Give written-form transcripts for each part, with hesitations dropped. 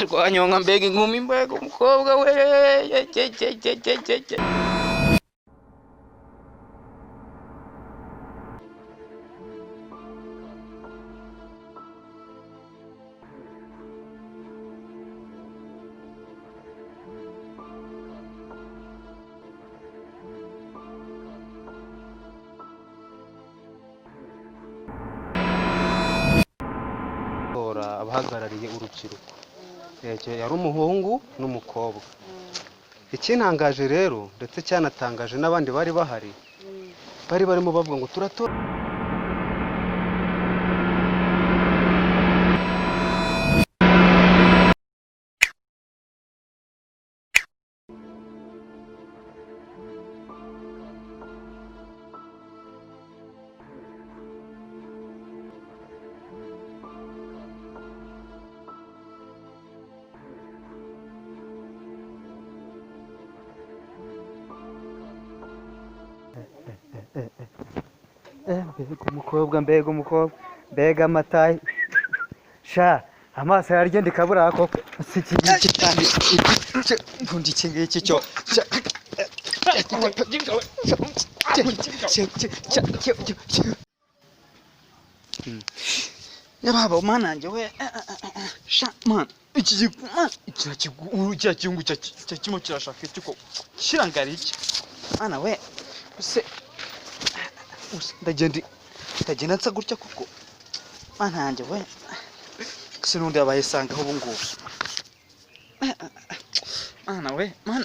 rwanyonga mbega inkumi mbega umukobwa we abahagarariye urubyiruko yari umuhungu n'umukobwa. Ikintangaje rero ndetse cyanatangaje n'abandi bari bahari bari barimo bavuga ngo turatora mbega umukobwa mbega amatayi sha amaso yaragenda ikabura koko iki ngiki kandi ubundi iki ngiki cyo yababa mananje we sha man iki cyungu cyakimo kirashaka cyo kirangara iki ana we se ndagenda nsa gutya kuko mananje we sinundi abayisangaho ubu ngubu ana we man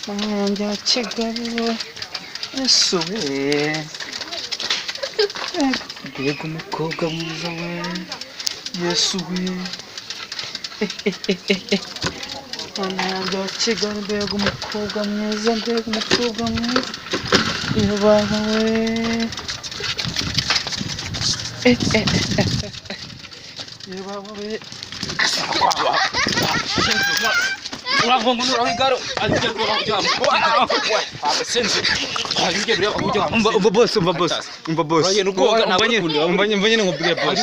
mananje Kigali Yesu we mbega umukobwa mwiza we Yesu we mananje Kigali mbega umukobwa mwiza yababa we yababa we urangongo nurahigaro ajye kurajyamo abasenze ajye bire kujya umva boss oye nukoga nabanye nkubwire boss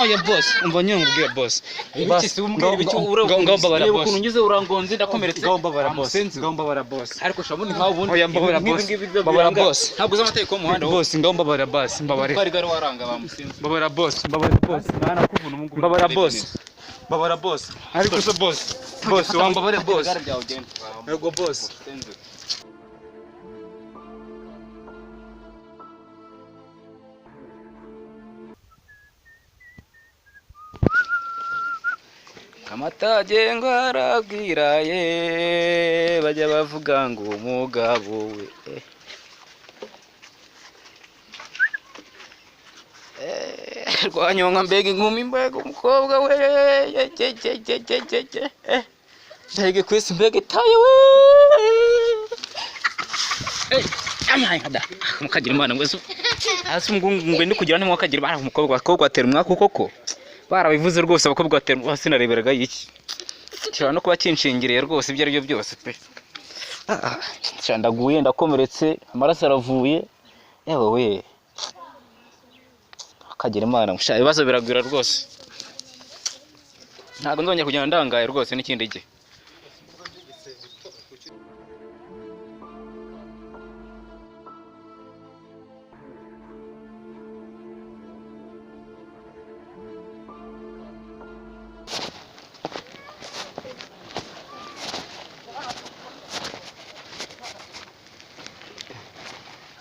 oye boss umva nyine nkubwire boss ibiki umbwire ibiki urabara boss ukuntu ngize urangonze ndakomeretse ngambabara boss ariko shabuni nkaho ubundi oya mbabara boss ntabwo z'amategeko mu muhanda boss ngambabara boss mbabare bari gari waranga bamusenze mbabara boss mwana kuvuna umungu mbabara boss ariko so boss wambabare boss yego boss amatage ngo arabwiraye bajya bavuga ngo umugabo we rwanyonga mbega inkumi mbega umukobwa we ndege kwisi mbega itaye we amahada mukagira imana ngo hasi ngungwe ndi kugira ntimwe akagira bara umukobwa atera umwaka koko barabivuze rwose abakobwa batera sinareberaga iki cyane no kuba kinshingiriye rwose ibyo ari byo byose pe cyandaguye ndakomeretse amaraso aravuye yewe we akagira imana musha ibibazo biragwira rwose ntago nzongera kugenda ndangaye rwose n'ikindi gihe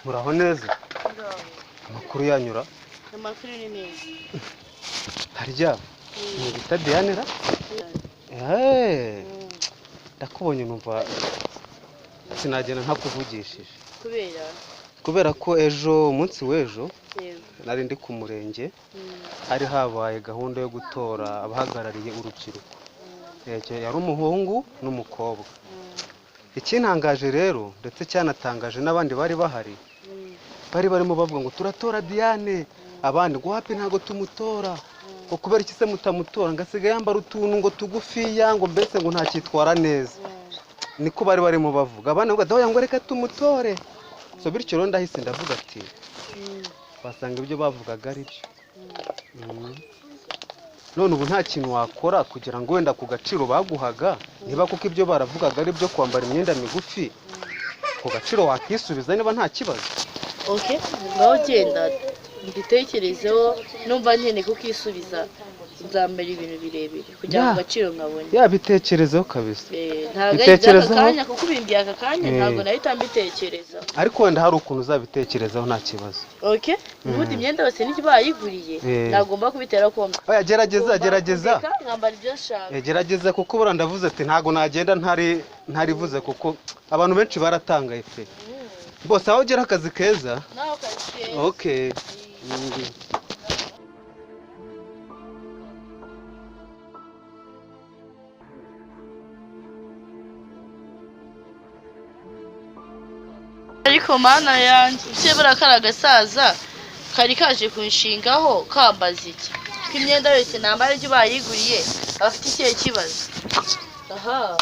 muraho neza amakuru yanyura amakuru ni neza harya ni bita Dianera ndakubonye numva sinagenda ntakuvugishije kubera ko ejo umunsi w'ejo nari ndi ku murenge hari habaye gahunda yo gutora abahagarariye urubyiruko yari umuhungu n'umukobwa. Ikintangaje rero ndetse cyanatangaje n'abandi bari bahari bari barimo bavuga ngo turatora Diane abandi ngo hapi ntago tumutora ngo kubera iki se mutamutora ngasiga yambara utuntu ngo tugufiya ngo mbese ngo ntakitwara neza niko bari barimo bavuga abana ngo daho ngo reka tumutore so bityo rero ndahise ndavuga ati wasanga ibyo bavugaga ari byo. None ubu nta kintu wakora kugira ngo wenda ku gaciro baguhaga niba kuko ibyo baravugaga ari byo kwambara imyenda migufi ku gaciro wakisubiza niba nta kibazo. Okay, ngaho genda mbitekerezeho numva nkeneye kukisubiza nzambara ibintu birebire kugira ngo agaciro nkabone. Yabitekerezeho kabisa. Ntabwo ari aka kanya kuko ubimbiye aka kanya ntabwo nahita mbitekerezaho. Ariko wenda hari ukuntu uzabitekerezaho nta kibazo. Okay, ubundi imyenda yose n'icyo bayiguriye nagomba kubitera komba. Oya gerageza. Nkambara ibyo nshaka. Gerageza kuko bura ndavuze ati ntago nagenda ntarivuze kuko abantu benshi baratangaye pe. Bose aho ugera akazi keza. Naho kazi keza. Okay. Ariko mana yanjye cyebura karagasaza kari kaje kunshingaho kambaza iki ko imyenda yose nambara ibyo bayiguriye afite ikihe kibazo. Aha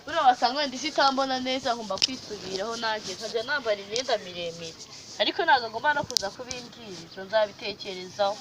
buriya wasanga wenda isi itambona neza ngomba kwisubiraho nanjye nkajya nambara imyenda miremire ariko ntabwo ngomba no kuza kubimbwira ibyo nzabitekerezaho.